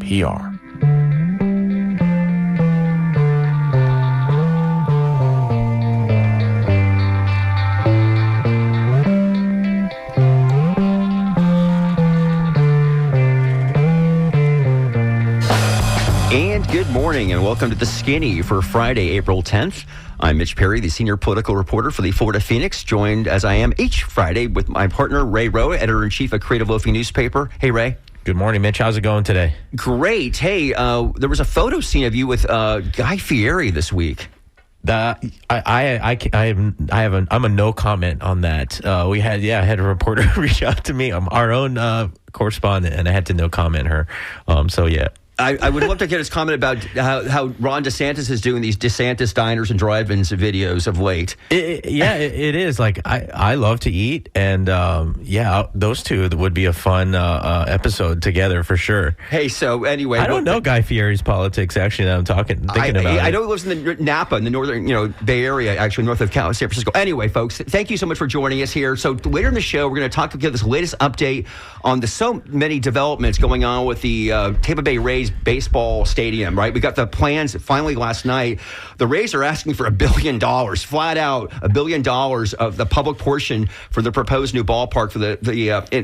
NPR. And good morning and welcome to The Skinny for Friday, April 10th. I'm Mitch Perry, the senior political reporter for the Florida Phoenix, joined as I am each Friday with my partner, Ray Rowe, editor-in-chief of Creative Loafing Newspaper. Hey, Ray. Good morning, Mitch. How's it going today? Great. Hey, there was a photo seen of you with Guy Fieri this week. I'm a no comment on that. I had a reporter reach out to me. I'm our own correspondent, and I had to no comment her. I would love to get his comment about how Ron DeSantis is doing these DeSantis diners and drive-ins videos of late. It is. Like, I love to eat, and those two would be a fun episode together for sure. Hey, so anyway. I don't know Guy Fieri's politics, actually, that I'm thinking about it. I know he lives in the Napa, in the northern Bay Area, actually north of San Francisco. Anyway, folks, thank you so much for joining us here. So later in the show, we're going to give this latest update on the so many developments going on with the Tampa Bay Rays baseball stadium, right? We got the plans finally last night. The Rays are asking for $1 billion, flat out $1 billion of the public portion for the proposed new ballpark for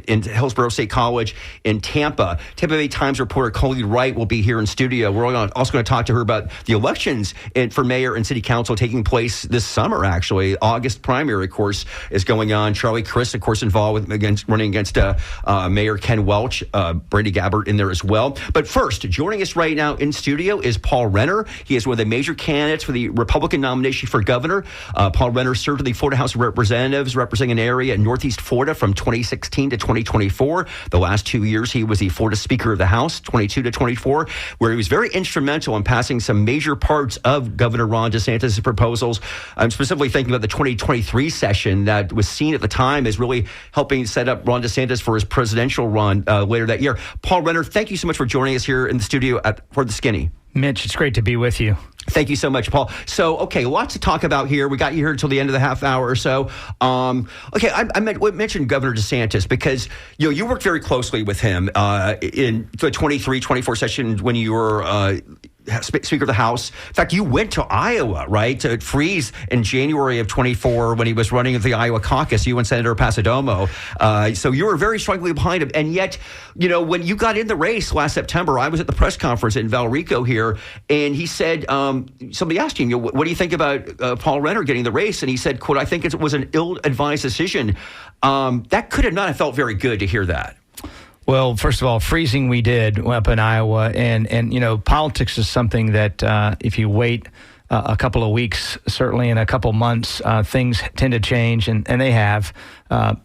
in Hillsborough State College in Tampa. Tampa Bay Times reporter Coley Wright will be here in studio. We're also going to talk to her about the elections for mayor and city council taking place this summer, actually. August primary, of course, is going on. Charlie Crist, of course, involved running against Mayor Ken Welch, Brady Gabbert in there as well. But first, joining us right now in studio is Paul Renner. He is one of the major candidates for the Republican nomination for governor. Paul Renner served in the Florida House of Representatives, representing an area in Northeast Florida from 2016 to 2024. The last 2 years, he was the Florida Speaker of the House, 22 to 24, where he was very instrumental in passing some major parts of Governor Ron DeSantis' proposals. I'm specifically thinking about the 2023 session that was seen at the time as really helping set up Ron DeSantis for his presidential run later that year. Paul Renner, thank you so much for joining us here in the studio for The Skinny. Mitch, it's great to be with you. Thank you so much, Paul. So, okay, lots to talk about here. We got you here until the end of the half hour or so. I mentioned Governor DeSantis because you worked very closely with him in the 23-24 session when you were Speaker of the House. In fact, you went to Iowa, right, to freeze in January of 24 when he was running the Iowa caucus, you and Senator Pasadomo. So you were very strongly behind him. And yet, when you got in the race last September, I was at the press conference in Valrico here, and he said, somebody asked him, what do you think about Paul Renner getting the race? And he said, quote, I think it was an ill-advised decision. That could have not have felt very good to hear that. Well, first of all, freezing we did up in Iowa, and politics is something that if you wait a couple of weeks, certainly in a couple months, things tend to change, and they have.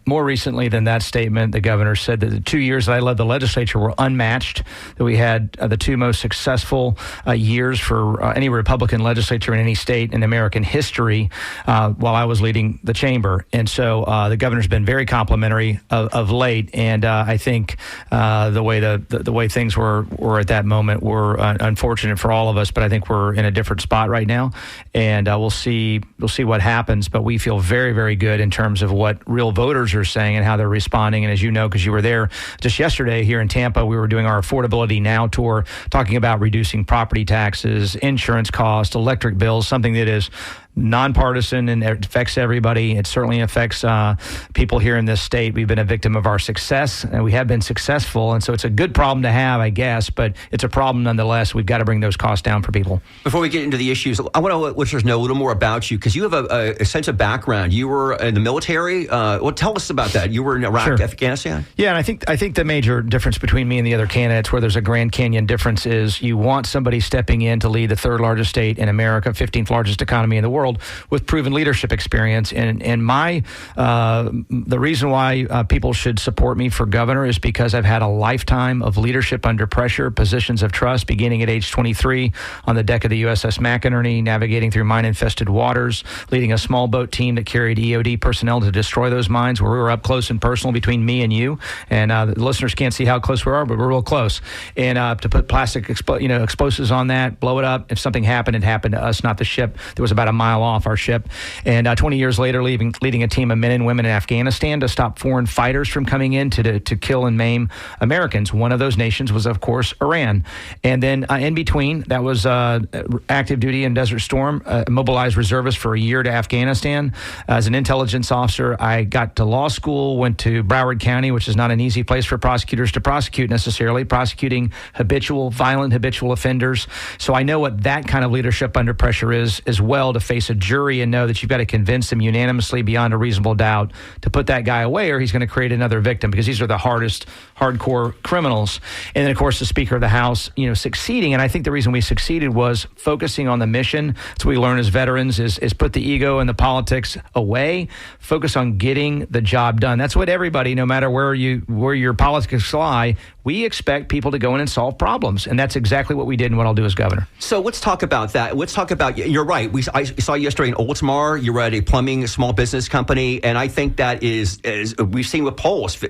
More recently than that statement, the governor said that the 2 years that I led the legislature were unmatched, that we had the two most successful years for any Republican legislature in any state in American history while I was leading the chamber. And so the governor's been very complimentary of late, and I think the way things were at that moment were unfortunate for all of us, but I think we're in a different spot right now, and we'll see what happens, but we feel very, very good in terms of what real voters are saying and how they're responding. And as you know, because you were there just yesterday here in Tampa, we were doing our Affordability Now tour, talking about reducing property taxes, insurance costs, electric bills, something that is nonpartisan and it affects everybody. It certainly affects people here in this state. We've been a victim of our success, and we have been successful. And so it's a good problem to have, I guess, but it's a problem nonetheless. We've got to bring those costs down for people. Before we get into the issues, I want to let listeners know a little more about you, because you have a sense of background. You were in the military. Well, tell us about that. You were in Iraq, Sure. Afghanistan? Yeah, and I think the major difference between me and the other candidates, where there's a Grand Canyon difference, is you want somebody stepping in to lead the third largest state in America, 15th largest economy in the world, with proven leadership experience. And my the reason why people should support me for governor is because I've had a lifetime of leadership under pressure, positions of trust, beginning at age 23 on the deck of the USS McInerney, navigating through mine-infested waters, leading a small boat team that carried EOD personnel to destroy those mines, where we were up close and personal between me and you. And the listeners can't see how close we are, but we're real close. And to put plastic explosives on that, blow it up. If something happened, it happened to us, not the ship. There was about a mile mile off, our ship. And 20 years later, leading a team of men and women in Afghanistan to stop foreign fighters from coming in to kill and maim Americans. One of those nations was, of course, Iran. And then in between, that was active duty in Desert Storm, mobilized reservists for a year to Afghanistan. As an intelligence officer, I got to law school, went to Broward County, which is not an easy place for prosecutors to prosecute necessarily, prosecuting violent habitual offenders. So I know what that kind of leadership under pressure is as well, to face a jury and know that you've got to convince them unanimously beyond a reasonable doubt to put that guy away, or he's going to create another victim, because these are the hardcore criminals. And then, of course, the Speaker of the House, succeeding. And I think the reason we succeeded was focusing on the mission. That's what we learn as veterans is put the ego and the politics away, focus on getting the job done. That's what everybody, no matter where your politics lie, we expect people to go in and solve problems. And that's exactly what we did and what I'll do as governor. So let's talk about that. Let's talk about, you're right. I saw you yesterday in Oldsmar. You were at a plumbing small business company. And I think that is we've seen with polls,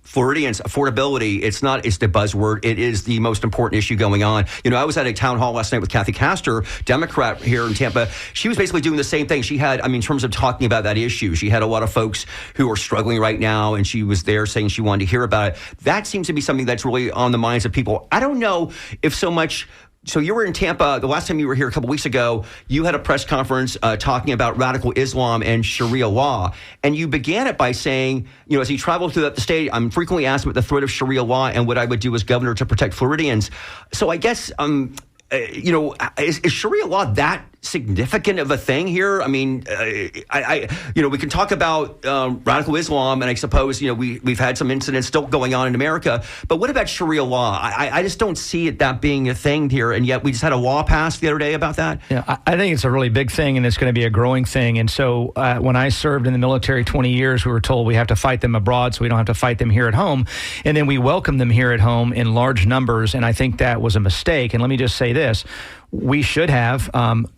Floridians, affordability, it's the buzzword. It is the most important issue going on. I was at a town hall last night with Kathy Castor, Democrat here in Tampa. She was basically doing the same thing. She had, in terms of talking about that issue, she had a lot of folks who are struggling right now, and she was there saying she wanted to hear about it. That seems to be something that's really on the minds of people. I don't know if so much. So you were in Tampa. The last time you were here a couple weeks ago, you had a press conference talking about radical Islam and Sharia law. And you began it by saying, as you traveled throughout the state, I'm frequently asked about the threat of Sharia law and what I would do as governor to protect Floridians. So I guess, is Sharia law that significant of a thing here? We can talk about radical Islam, and I suppose we've had some incidents still going on in America. But what about Sharia law? I just don't see it that being a thing here, and yet we just had a law passed the other day about that. Yeah, I think it's a really big thing, and it's going to be a growing thing. And so when I served in the military 20 years, we were told we have to fight them abroad, so we don't have to fight them here at home. And then we welcome them here at home in large numbers, and I think that was a mistake. And let me just say this. We should have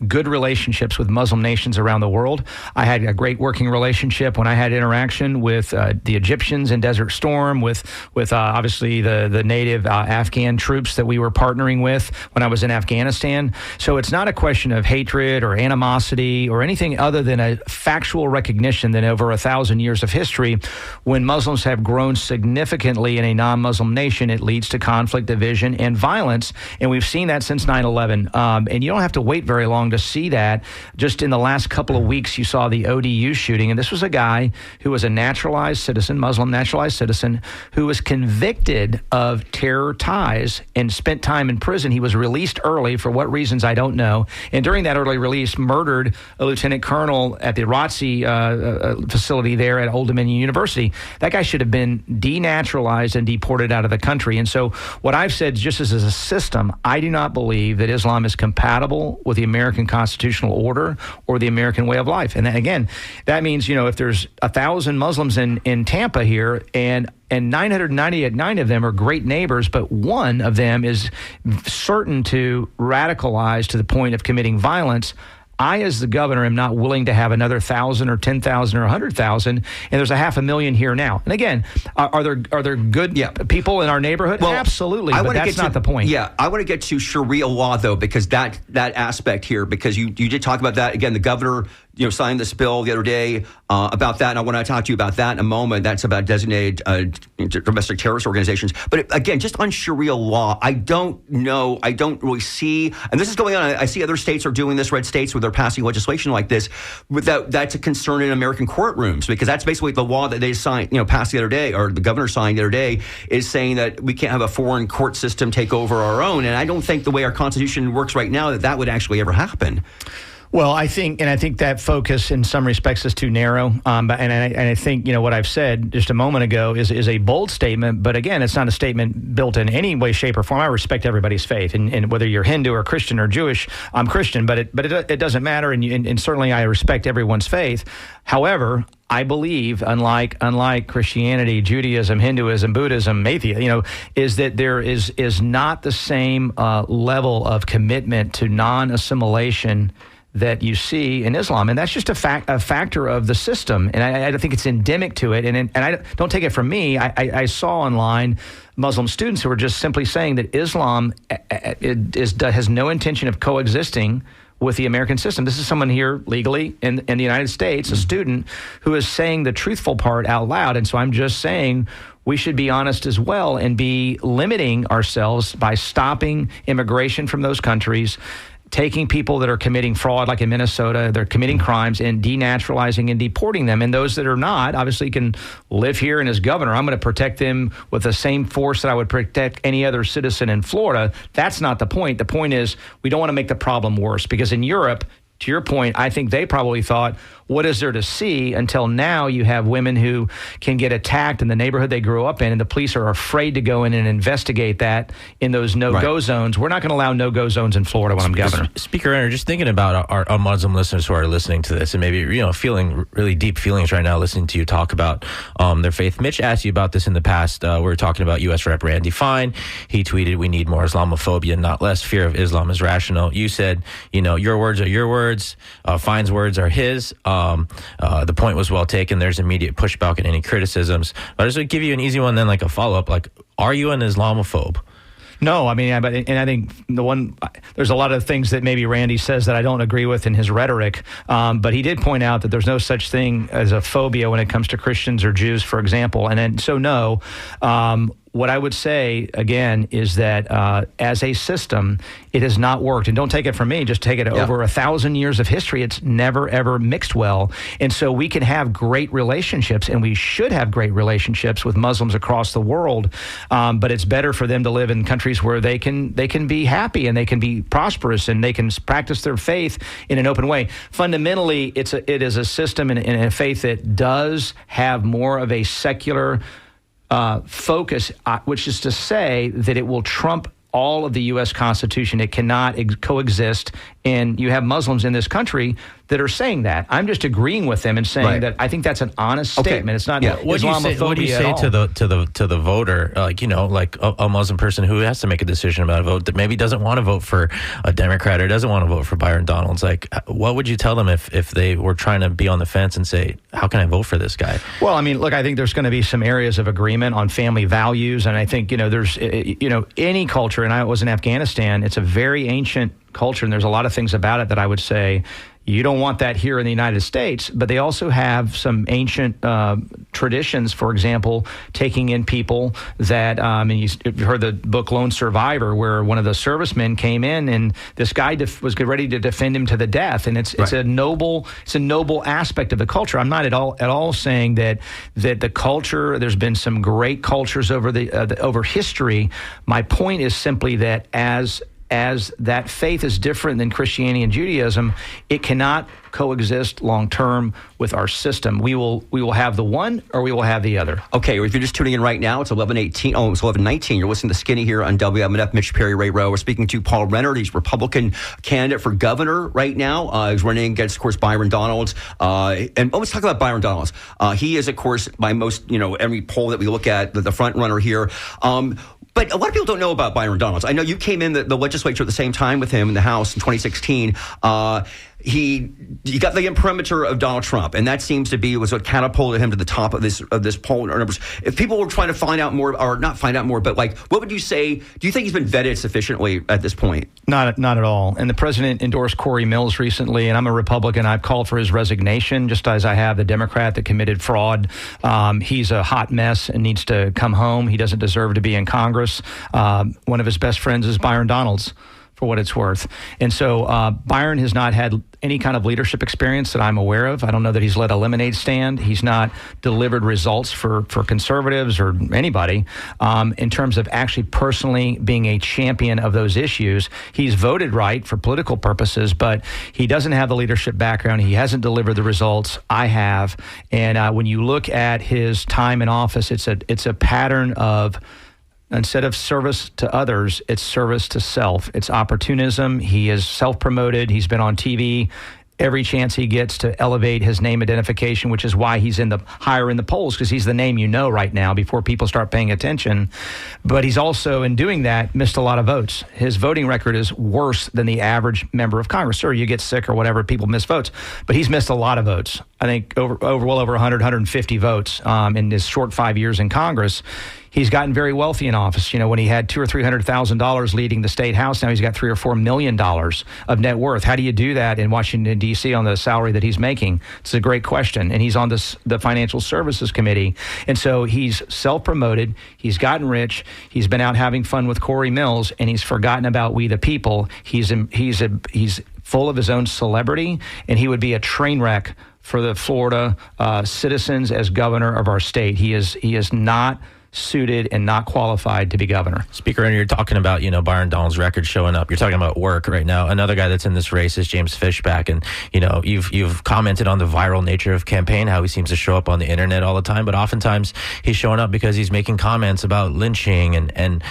good relationships with Muslim nations around the world. I had a great working relationship when I had interaction with the Egyptians in Desert Storm, with obviously the native Afghan troops that we were partnering with when I was in Afghanistan. So it's not a question of hatred or animosity or anything other than a factual recognition that over 1,000 years of history, when Muslims have grown significantly in a non-Muslim nation, it leads to conflict, division, and violence. And we've seen that since 9/11. And you don't have to wait very long to see that. Just in the last couple of weeks, you saw the ODU shooting. And this was a guy who was a naturalized citizen, Muslim naturalized citizen, who was convicted of terror ties and spent time in prison. He was released early. For what reasons, I don't know. And during that early release, murdered a lieutenant colonel at the ROTC facility there at Old Dominion University. That guy should have been denaturalized and deported out of the country. And so what I've said, just as a system, I do not believe that Islam is compatible with the American constitutional order or the American way of life. And then, again, that means, if there's 1,000 Muslims in Tampa here and 999 of them are great neighbors, but one of them is certain to radicalize to the point of committing violence, I, as the governor, am not willing to have another 1,000 or 10,000 or 100,000, and there's 500,000 here now. And again, are there good people in our neighborhood? Well, absolutely, but that's not the point. Yeah, I want to get to Sharia law, though, because that aspect here, because you did talk about that. Again, the governor signed this bill the other day about that, and I want to talk to you about that in a moment. That's about designated domestic terrorist organizations. But again, just on Sharia law, I don't know. I don't really see, and this is going on. I see other states are doing this, red states, where they're passing legislation like this. That's a concern in American courtrooms, because that's basically the law that they signed, passed the other day, or the governor signed the other day, is saying that we can't have a foreign court system take over our own. And I don't think the way our Constitution works right now that would actually ever happen. Well, I think that focus in some respects is too narrow. I think, what I've said just a moment ago is a bold statement. But again, it's not a statement built in any way, shape, or form. I respect everybody's faith. And whether you're Hindu or Christian or Jewish, I'm Christian. But it doesn't matter. And certainly I respect everyone's faith. However, I believe, unlike Christianity, Judaism, Hinduism, Buddhism, atheism, is that there is not the same level of commitment to non-assimilation that you see in Islam, and that's just a factor of the system, and I think it's endemic to it. And I don't take it from me. I saw online Muslim students who were just simply saying that Islam has no intention of coexisting with the American system. This is someone here legally in the United States, a student who is saying the truthful part out loud. And so I'm just saying we should be honest as well and be limiting ourselves by stopping immigration from those countries, taking people that are committing fraud, like in Minnesota, they're committing crimes, and denaturalizing and deporting them. And those that are not, obviously can live here. And as governor, I'm going to protect them with the same force that I would protect any other citizen in Florida. That's not the point. The point is we don't want to make the problem worse, because in Europe, to your point, I think they probably thought, what is there to see? Until now, you have women who can get attacked in the neighborhood they grew up in, and the police are afraid to go in and investigate that in those no-go zones. We're not going to allow no-go zones in Florida when I'm governor. Speaker Renner, just thinking about our Muslim listeners who are listening to this and maybe feeling really deep feelings right now listening to you talk about their faith. Mitch asked you about this in the past. We were talking about U.S. Rep. Randy Fine. He tweeted, "We need more Islamophobia, not less. Fear of Islam is rational." You said, your words are your words. Fine's words are his. The point was well taken. There's immediate pushback and any criticisms. But I just would give you an easy one, then like a follow-up. Like, are you an Islamophobe? No, I mean, and I think there's a lot of things that maybe Randy says that I don't agree with in his rhetoric, but he did point out that there's no such thing as a phobia when it comes to Christians or Jews, for example. And then, so no, what I would say, again, is that as a system, it has not worked. And don't take it from me, just take it over 1,000 years of history. It's never, ever mixed well. And so we can have great relationships, and we should have great relationships with Muslims across the world. But it's better for them to live in countries where they can be happy and they can be prosperous and they can practice their faith in an open way. Fundamentally, it is a system and a faith that does have more of a secular focus, which is to say that it will trump all of the U.S. Constitution. It cannot coexist. And you have Muslims in this country that are saying that. I'm just agreeing with them and saying that I think that's an honest statement. It's not Islamophobia. What do you say to the voter, like a Muslim person who has to make a decision about a vote that maybe doesn't want to vote for a Democrat or doesn't want to vote for Byron Donalds? Like, what would you tell them if they were trying to be on the fence and say, how can I vote for this guy? Well, I mean, look, I think there's going to be some areas of agreement on family values, and I think there's any culture, and I was in Afghanistan. It's a very ancient culture, and there's a lot of things about it that I would say you don't want that here in the United States, but they also have some ancient traditions, for example, taking in people that, you've heard the book Lone Survivor, where one of the servicemen came in and this guy was ready to defend him to the death. And it's a noble aspect of the culture. I'm not at all saying that the culture, there's been some great cultures over history. My point is simply that as that faith is different than Christianity and Judaism, it cannot coexist long term with our system. We will have the one or we will have the other. Okay, if you're just tuning in right now, it's 11:18. Oh, it's 11:19. You're listening to Skinny here on WMNF. Mitch Perry, Ray Rowe. We're speaking to Paul Renner. He's Republican candidate for governor right now. He's running against, of course, Byron Donalds. And let's talk about Byron Donalds. He is, of course, by most, every poll that we look at, the front runner here. But a lot of people don't know about Byron Donalds. I know you came in the legislature at the same time with him in the House in 2016. He got the imprimatur of Donald Trump, and that seems to be was what catapulted him to the top of this poll numbers. If people were trying to find out more, or not find out more, but what would you say? Do you think he's been vetted sufficiently at this point? Not at all. And the president endorsed Corey Mills recently, and I'm a Republican. I've called for his resignation, just as I have the Democrat that committed fraud. He's a hot mess and needs to come home. He doesn't deserve to be in Congress. One of his best friends is Byron Donalds, for what it's worth. And so Byron has not had any kind of leadership experience that I'm aware of. I don't know that he's led a lemonade stand. He's not delivered results for conservatives or anybody in terms of actually personally being a champion of those issues. He's voted right for political purposes, but he doesn't have the leadership background. He hasn't delivered the results. I have. And when you look at his time in office, it's a pattern of, instead of service to others, it's service to self. It's opportunism. He is self-promoted. He's been on TV every chance he gets to elevate his name identification, which is why he's higher in the polls, because he's the name you know right now before people start paying attention. But he's also, in doing that, missed a lot of votes. His voting record is worse than the average member of Congress. Sure, you get sick or whatever, people miss votes, but he's missed a lot of votes. I think well over 100, 150 votes in his short 5 years in Congress. He's gotten very wealthy in office. When he had $200,000 or $300,000 leading the state house, now he's got $3 or $4 million of net worth. How do you do that in Washington, D.C. on the salary that he's making? It's a great question. And he's on the Financial Services Committee. And so he's self-promoted. He's gotten rich. He's been out having fun with Corey Mills, and he's forgotten about we the people. He's full of his own celebrity, and he would be a train wreck for the Florida citizens as governor of our state. He is not suited and not qualified to be governor. Speaker, and you're talking about, Byron Donalds' record showing up. You're talking about work right now. Another guy that's in this race is James Fishback. And, you've commented on the viral nature of campaign, how he seems to show up on the internet all the time. But oftentimes he's showing up because he's making comments about lynching and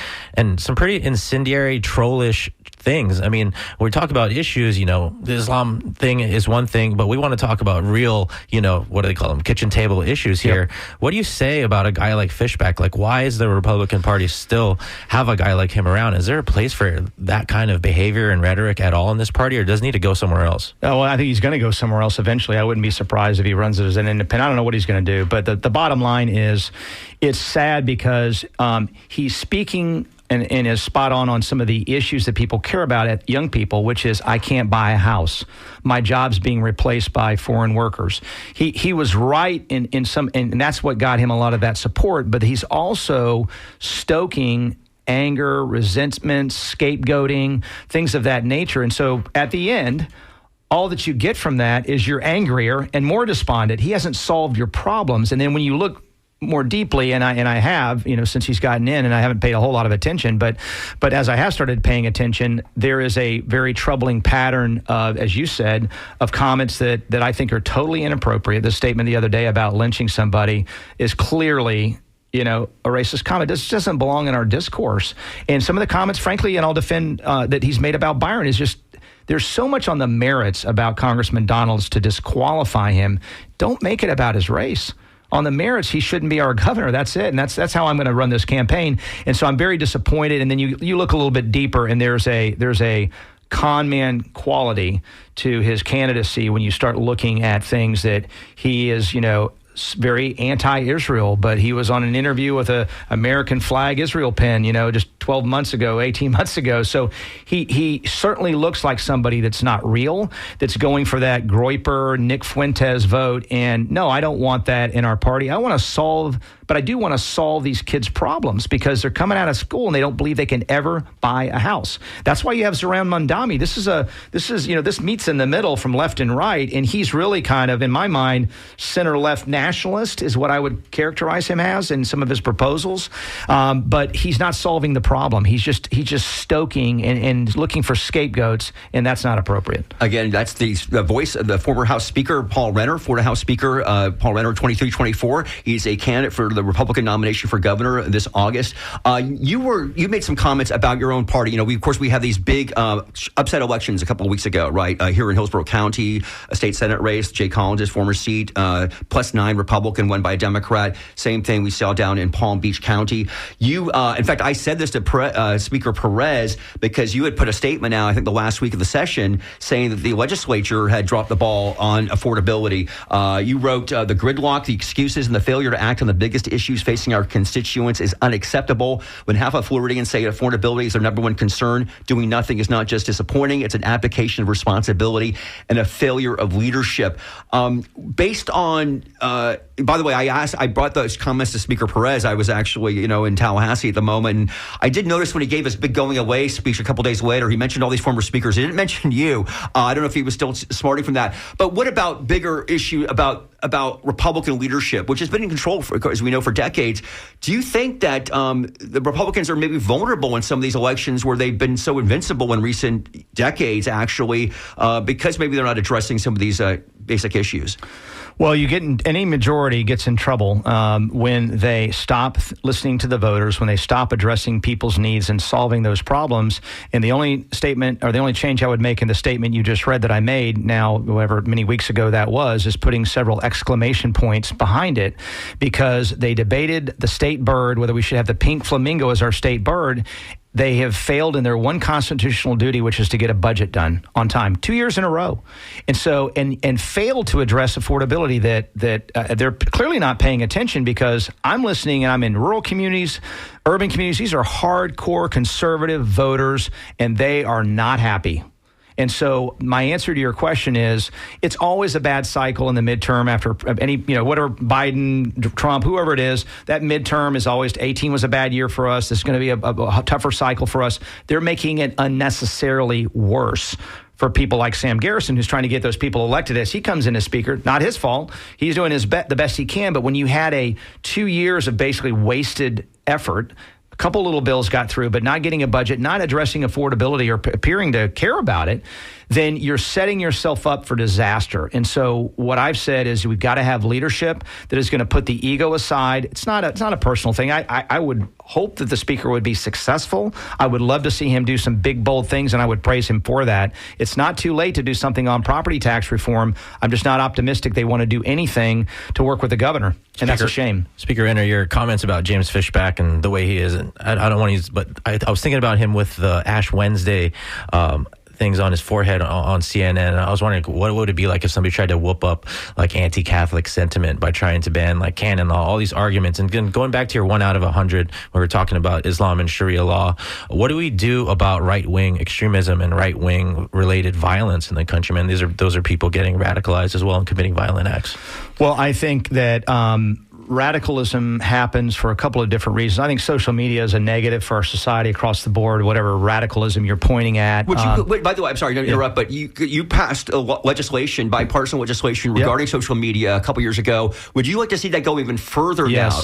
some pretty incendiary, trollish things. I mean, when we talk about issues, the Islam thing is one thing, but we want to talk about real, what do they call them, kitchen table issues here. Yep. What do you say about a guy like Fishback? Like, why is the Republican Party still have a guy like him around? Is there a place for that kind of behavior and rhetoric at all in this party, or does he need to go somewhere else? Oh, well, I think he's going to go somewhere else eventually. I wouldn't be surprised if he runs it as an independent. I don't know what he's going to do, but the bottom line is it's sad because he's speaking and is spot on some of the issues that people care about at young people, which is, I can't buy a house. My job's being replaced by foreign workers. He was right in some, and that's what got him a lot of that support, but he's also stoking anger, resentment, scapegoating, things of that nature. And so at the end, all that you get from that is you're angrier and more despondent. He hasn't solved your problems. And then when you look more deeply, and I have, since he's gotten in, and I haven't paid a whole lot of attention, but as I have started paying attention, there is a very troubling pattern of, as you said, of comments that I think are totally inappropriate. The statement the other day about lynching somebody is clearly, a racist comment. This doesn't belong in our discourse. And some of the comments, frankly, and I'll defend that he's made about Byron, is just, there's so much on the merits about Congressman Donalds to disqualify him. Don't make it about his race. On the merits, he shouldn't be our governor. That's it. And that's how I'm going to run this campaign. And so I'm very disappointed. And then you look a little bit deeper, and there's a con man quality to his candidacy when you start looking at things that he is, very anti-Israel, but he was on an interview with a American flag Israel pin, just 18 months ago. So he certainly looks like somebody that's not real, that's going for that Groyper, Nick Fuentes vote. And no, I don't want that in our party. I do want to solve these kids' problems because they're coming out of school and they don't believe they can ever buy a house. That's why you have Zohran Mamdani. This meets in the middle from left and right, and he's really kind of, in my mind, center-left nationalist is what I would characterize him as in some of his proposals. But he's not solving the problem. He's just stoking and looking for scapegoats, and that's not appropriate. Again, that's the voice of the former House Speaker, Paul Renner, Florida House Speaker, Paul Renner, 23-24. He's a candidate for the Republican nomination for governor this August. You made some comments about your own party. We have these big upset elections a couple of weeks ago, right? Here in Hillsborough County, a state Senate race, Jay Collins' former seat, +9 Republican, won by a Democrat. Same thing we saw down in Palm Beach County. In fact, I said this to Speaker Perez because you had put a statement out, I think the last week of the session, saying that the legislature had dropped the ball on affordability. You wrote, the gridlock, the excuses, and the failure to act on the biggest issues facing our constituents is unacceptable. When half of Floridians say affordability is their number one concern, doing nothing is not just disappointing, it's an abdication of responsibility and a failure of leadership. Based on, by the way, I brought those comments to Speaker Perez. I was actually, in Tallahassee at the moment, and I did notice when he gave his big going away speech a couple days later, he mentioned all these former speakers. He didn't mention you. I don't know if he was still smarting from that. But what about bigger issue about Republican leadership, which has been in control, as we know, for decades? Do you think that the Republicans are maybe vulnerable in some of these elections where they've been so invincible in recent decades, actually, because maybe they're not addressing some of these basic issues. Well, any majority gets in trouble when they stop listening to the voters, when they stop addressing people's needs and solving those problems. And the only statement, or the only change I would make in the statement you just read that I made now, however many weeks ago that was, is putting several exclamation points behind it, because they debated the state bird, whether we should have the pink flamingo as our state bird. They have failed in their one constitutional duty, which is to get a budget done on time, 2 years in a row. And so, and failed to address affordability that they're clearly not paying attention, because I'm listening and I'm in rural communities, urban communities. These are hardcore conservative voters, and they are not happy. And so my answer to your question is, it's always a bad cycle in the midterm after any, whatever, Biden, Trump, whoever it is, that midterm is always, 18 was a bad year for us. This is going to be a tougher cycle for us. They're making it unnecessarily worse for people like Sam Garrison, who's trying to get those people elected as he comes in as speaker. Not his fault. He's doing the best he can. But when you had 2 years of basically wasted effort, a couple little bills got through, but not getting a budget, not addressing affordability or appearing to care about it, then you're setting yourself up for disaster. And so what I've said is we've got to have leadership that is going to put the ego aside. It's not a personal thing. I would hope that the speaker would be successful. I would love to see him do some big, bold things, and I would praise him for that. It's not too late to do something on property tax reform. I'm just not optimistic they want to do anything to work with the governor, and that's a shame. Speaker Renner, your comments about James Fishback and the way he is, and I don't want to use, but I was thinking about him with the Ash Wednesday things on his forehead on CNN. And I was wondering, what would it be like if somebody tried to whoop up like anti-Catholic sentiment by trying to ban like canon law, all these arguments. And going back to your 1 out of 100, where we're talking about Islam and Sharia law, what do we do about right-wing extremism and right-wing related violence in the country? Man, those are people getting radicalized as well and committing violent acts. Well, I think that radicalism happens for a couple of different reasons. I think social media is a negative for our society across the board, whatever radicalism you're pointing at. By the way, I'm sorry to interrupt, but you passed a bipartisan legislation regarding social media a couple years ago. Would you like to see that go even further now?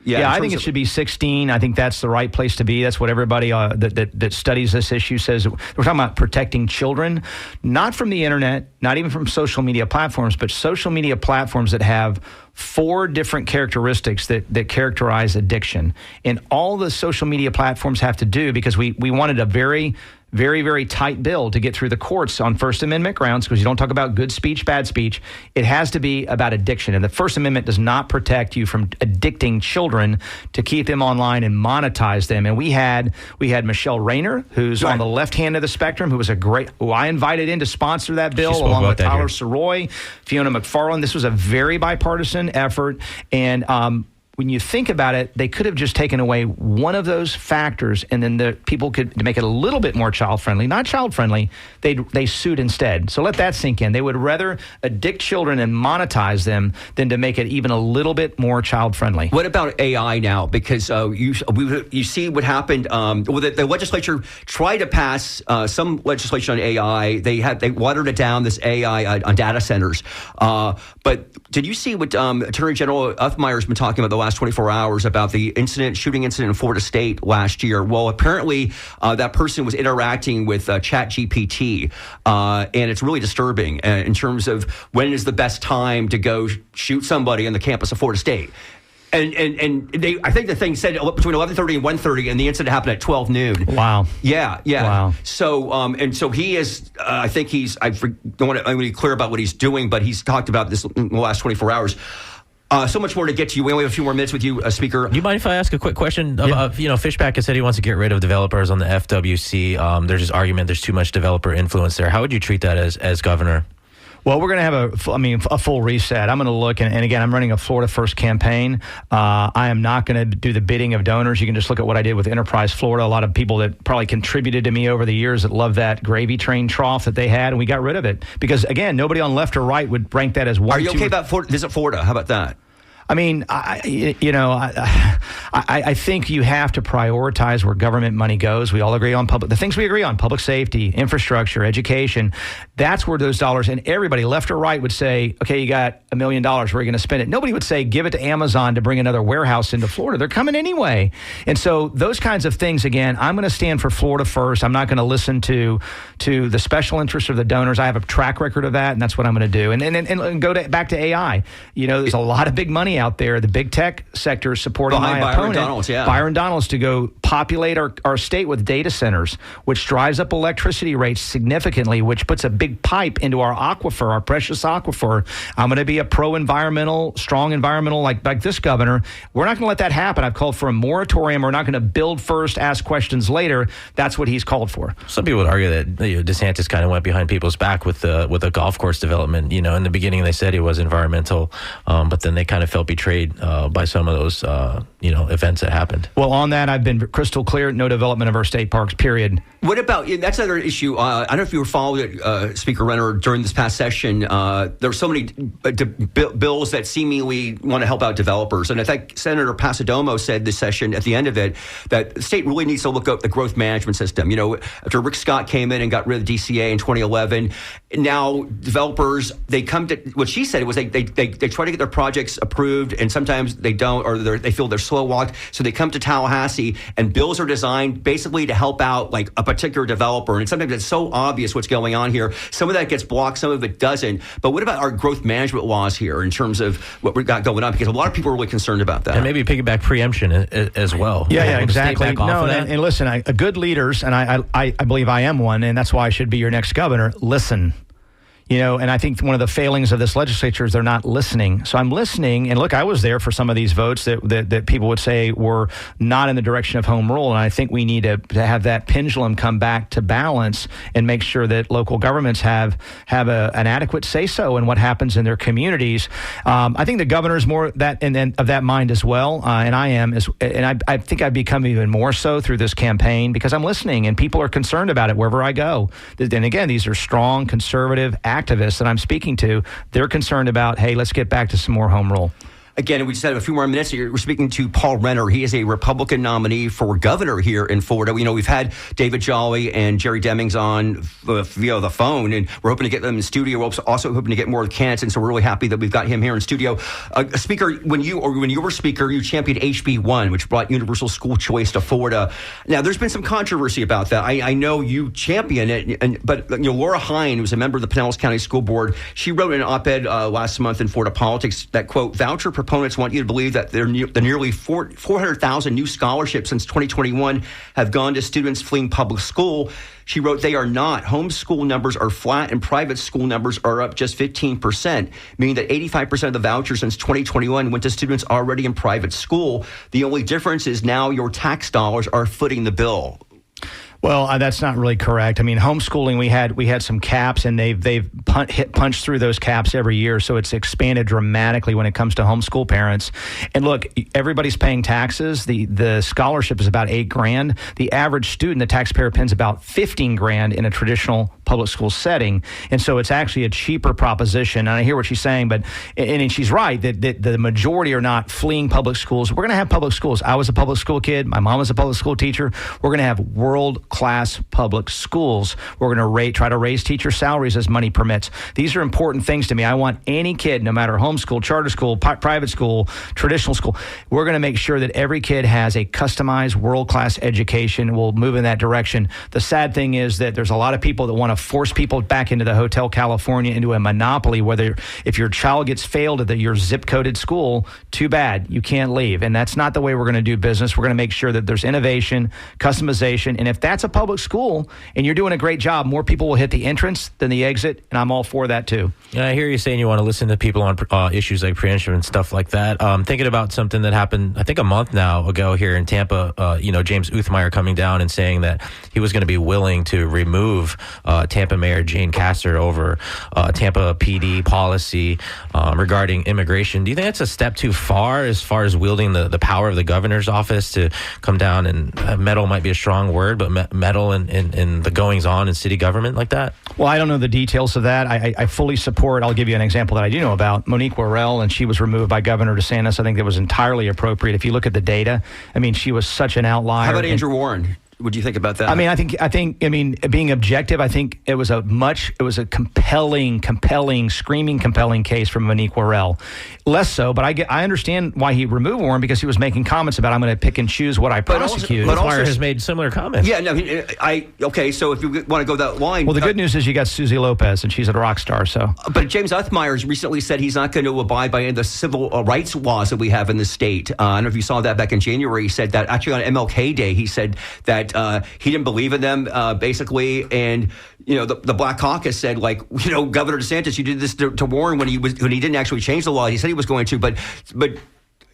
Yeah, I think it should be 16. I think that's the right place to be. That's what everybody that studies this issue says. We're talking about protecting children, not from the internet, not even from social media platforms, but social media platforms that have 4 different characteristics that characterize addiction. And all the social media platforms have to do, because we wanted a very, very tight bill to get through the courts on First Amendment grounds, because you don't talk about good speech, bad speech. It has to be about addiction. And the First Amendment does not protect you from addicting children to keep them online and monetize them. And we had Michelle Rayner, who's on the left hand of the spectrum, who I invited in to sponsor that bill, along with Tyler Soroy, Fiona McFarland. This was a very bipartisan effort. And when you think about it, they could have just taken away one of those factors, and then the people could make it a little bit more child-friendly. Not child-friendly, they sued instead. So let that sink in. They would rather addict children and monetize them than to make it even a little bit more child-friendly. What about AI now? Because you see what happened. The legislature tried to pass some legislation on AI. They watered it down, this AI on data centers. But did you see what Attorney General Uthmeyer's been talking about the last 24 hours about the shooting incident in Florida State last year? Well, apparently that person was interacting with ChatGPT, and it's really disturbing in terms of when is the best time to go shoot somebody on the campus of Florida State. And I think the thing said between 11:30 and 1:30, and the incident happened at 12 noon. Wow. Yeah. Wow. So he is. I think he's. I don't want to be clear about what he's doing, but he's talked about this in the last 24 hours. So much more to get to you. We only have a few more minutes with you, Speaker. Do you mind if I ask a quick question? Fishback has said he wants to get rid of developers on the FWC. There's this argument there's too much developer influence there. How would you treat that as governor? Well, we're going to have a full reset. I'm going to look, and again, I'm running a Florida First campaign. I am not going to do the bidding of donors. You can just look at what I did with Enterprise Florida. A lot of people that probably contributed to me over the years that love that gravy train trough that they had, and we got rid of it. Because, again, nobody on left or right would rank that as one. Are you okay about Visit Florida? How about that? I mean, I think you have to prioritize where government money goes. We all agree on the things we agree on: public safety, infrastructure, education. That's where those dollars, and everybody, left or right, would say, okay, you got $1 million, where are you going to spend it? Nobody would say, give it to Amazon to bring another warehouse into Florida. They're coming anyway. And so those kinds of things, again, I'm going to stand for Florida first. I'm not going to listen to the special interests of the donors. I have a track record of that, and that's what I'm going to do. And go back to AI. There's a lot of big money out there. The big tech sector is supporting behind my Byron opponent, Donalds, yeah. Byron Donalds, to go populate our state with data centers, which drives up electricity rates significantly, which puts a big pipe into our aquifer, our precious aquifer. I'm going to be a pro-environmental, strong environmental like this governor. We're not going to let that happen. I've called for a moratorium. We're not going to build first, ask questions later. That's what he's called for. Some people would argue that DeSantis kind of went behind people's back with the golf course development. In the beginning they said it was environmental, but then they kind of felt betrayed by some of those events that happened. Well, on that, I've been crystal clear: no development of our state parks. Period. What about, that's another issue. I don't know if you were following it, Speaker Renner, during this past session. There were so many bills that seemingly want to help out developers. And I think Senator Pasadomo said this session at the end of it that the state really needs to look at the growth management system. After Rick Scott came in and got rid of DCA in 2011, now developers, they come to, what she said was they try to get their projects approved, and sometimes they don't, or they feel they're slow walked. So they come to Tallahassee, and bills are designed basically to help out like a particular developer. And sometimes it's so obvious what's going on here. Some of that gets blocked, some of it doesn't. But what about our growth management laws here in terms of what we've got going on? Because a lot of people are really concerned about that. And maybe piggyback preemption as well. Yeah, exactly. No, and listen, good leaders, and I believe I am one, and that's why I should be your next governor. Listen. And I think one of the failings of this legislature is they're not listening. So I'm listening, and look, I was there for some of these votes that people would say were not in the direction of home rule, and I think we need to have that pendulum come back to balance and make sure that local governments have an adequate say-so in what happens in their communities. I think the governor's more of that mind as well, and I am, and I think I've become even more so through this campaign because I'm listening, and people are concerned about it wherever I go. And again, these are strong, conservative activists that I'm speaking to. They're concerned about, hey, let's get back to some more home rule. Again, we just have a few more minutes here. We're speaking to Paul Renner. He is a Republican nominee for governor here in Florida. We've had David Jolly and Jerry Demings on via the phone, and we're hoping to get them in the studio. We're also hoping to get more candidates, and so we're really happy that we've got him here in studio. Speaker, when you were speaker, you championed HB1, which brought universal school choice to Florida. Now, there's been some controversy about that. I know you champion it, but Laura Hine, who's a member of the Pinellas County School Board, she wrote an op-ed last month in Florida Politics that, quote, voucher proponents want you to believe that the nearly 400,000 new scholarships since 2021 have gone to students fleeing public school. She wrote, they are not. Homeschool numbers are flat and private school numbers are up just 15%, meaning that 85% of the vouchers since 2021 went to students already in private school. The only difference is now your tax dollars are footing the bill. Well, that's not really correct. I mean, homeschooling, we had some caps, and they've punched through those caps every year, so it's expanded dramatically when it comes to homeschool parents. And look, everybody's paying taxes. The scholarship is about $8,000. The average student, the taxpayer, pens about $15,000 in a traditional public school setting, and so it's actually a cheaper proposition. And I hear what she's saying, but and she's right that the majority are not fleeing public schools. We're going to have public schools. I was a public school kid. My mom was a public school teacher. We're going to have world-class public schools. We're going to try to raise teacher salaries as money permits. These are important things to me. I want any kid, no matter homeschool, charter school, private school, traditional school, we're going to make sure that every kid has a customized world-class education. We'll move in that direction. The sad thing is that there's a lot of people that want to force people back into the Hotel California, into a monopoly, whether if your child gets failed at your zip-coded school, too bad, you can't leave. And that's not the way we're going to do business. We're going to make sure that there's innovation, customization, and if that's a public school and you're doing a great job, more people will hit the entrance than the exit, and I'm all for that too. Yeah, I hear you saying you want to listen to people on issues like preemption and stuff like that. Thinking about something that happened, I think a month now ago here in Tampa, James Uthmeyer coming down and saying that he was going to be willing to remove Tampa Mayor Jane Castor over Tampa PD policy regarding immigration. Do you think that's a step too far as wielding the power of the governor's office to come down and meddle might be a strong word, but meddle in the goings on in city government like that? Well, I don't know the details of that. I fully support. I'll give you an example that I do know about. Monique Worrell, and she was removed by Governor DeSantis. I think that was entirely appropriate. If you look at the data, I mean, she was such an outlier. How about Andrew Warren? What do you think about that? I mean, being objective, I think it was a compelling case from Monique Worrell. Less so, but I understand why he removed Warren, because he was making comments about, I'm going to pick and choose what I prosecute. But Meyer has made similar comments. Yeah, no, okay, so if you want to go that line. Well, the good news is you got Susie Lopez, and she's a rock star, so. But James Uthmeier has recently said he's not going to abide by any of the civil rights laws that we have in the state. I don't know if you saw that back in January. He said that, actually on MLK Day, he said that he didn't believe in them, basically, and the Black Caucus said, Governor DeSantis, you did this to Warren when he didn't actually change the law. He said he was going to, but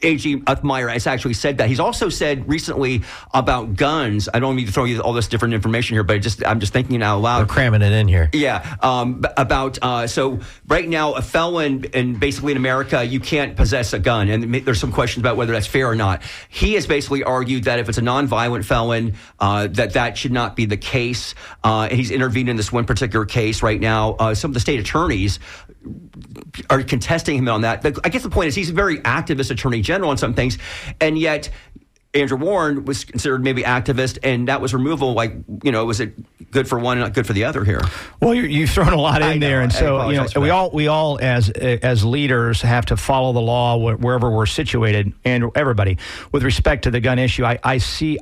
A.G. Uthmeier has actually said that. He's also said recently about guns. I don't mean to throw you all this different information here, but I'm just thinking it out loud. We're cramming it in here. Yeah. So right now, a felon, and basically in America, you can't possess a gun. And there's some questions about whether that's fair or not. He has basically argued that if it's a nonviolent felon, that should not be the case. And he's intervened in this one particular case right now. Some of the state attorneys are contesting him on that. I guess the point is he's a very activist attorney general on some things, and yet Andrew Warren was considered maybe activist, and that was removal. Was it good for one and not good for the other here? Well, you've thrown a lot in there, and so we all as leaders have to follow the law wherever we're situated, and everybody. With respect to the gun issue, I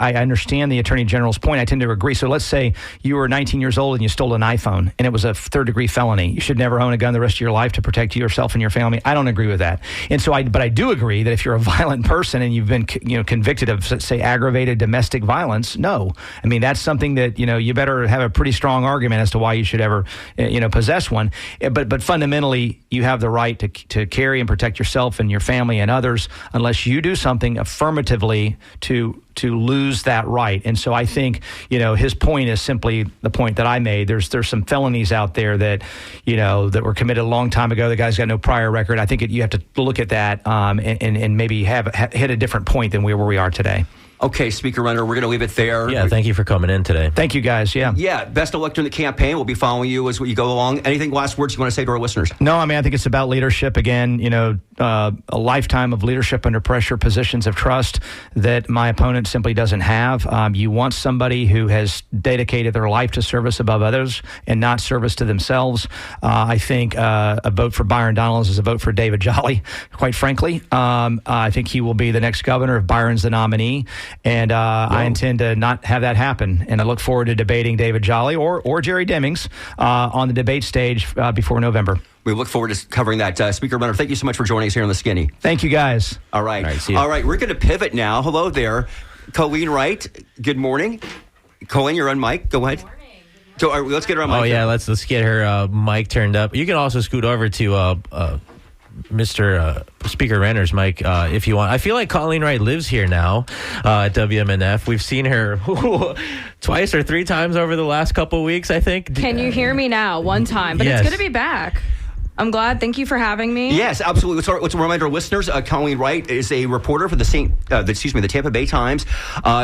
understand the Attorney General's point. I tend to agree. So let's say you were 19 years old and you stole an iPhone, and it was a third-degree felony. You should never own a gun the rest of your life to protect yourself and your family. I don't agree with that, and so but I do agree that if you're a violent person and you've been convicted of, say, aggravated domestic violence, no. I mean, that's something that, you better have a pretty strong argument as to why you should ever, possess one. But fundamentally, you have the right to carry and protect yourself and your family and others unless you do something affirmatively to lose that right. And so I think, his point is simply the point that I made. There's some felonies out there that, that were committed a long time ago. The guy's got no prior record. I think you have to look at that and maybe hit a different point than where we are today. Okay, Speaker Renner, we're going to leave it there. Yeah, thank you for coming in today. Thank you, guys. Yeah. Yeah, best of luck during the campaign. We'll be following you as you go along. Anything, last words you want to say to our listeners? No, I think it's about leadership. Again, a lifetime of leadership under pressure, positions of trust that my opponent simply doesn't have. You want somebody who has dedicated their life to service above others and not service to themselves. I think a vote for Byron Donalds is a vote for David Jolly, quite frankly. I think he will be the next governor if Byron's the nominee. And I intend to not have that happen. And I look forward to debating David Jolly or Jerry Demings on the debate stage before November. We look forward to covering that. Speaker Renner, thank you so much for joining us here on The Skinny. Thank you, guys. All right. See you. All right, we're going to pivot now. Hello there. Colleen Wright, good morning. Colleen, you're on mic. Go ahead. So let's get her on mic. Oh, yeah, let's get her mic turned up. You can also scoot over to Mr. Speaker Renner's mic if you want. I feel like Colleen Wright lives here now at WMNF. We've seen her twice or three times over the last couple of weeks, I think. Can you hear me now? One time. But yes. It's good to be back. I'm glad. Thank you for having me. Yes, absolutely. Let's remind our listeners, Colleen Wright is a reporter for the Tampa Bay Times.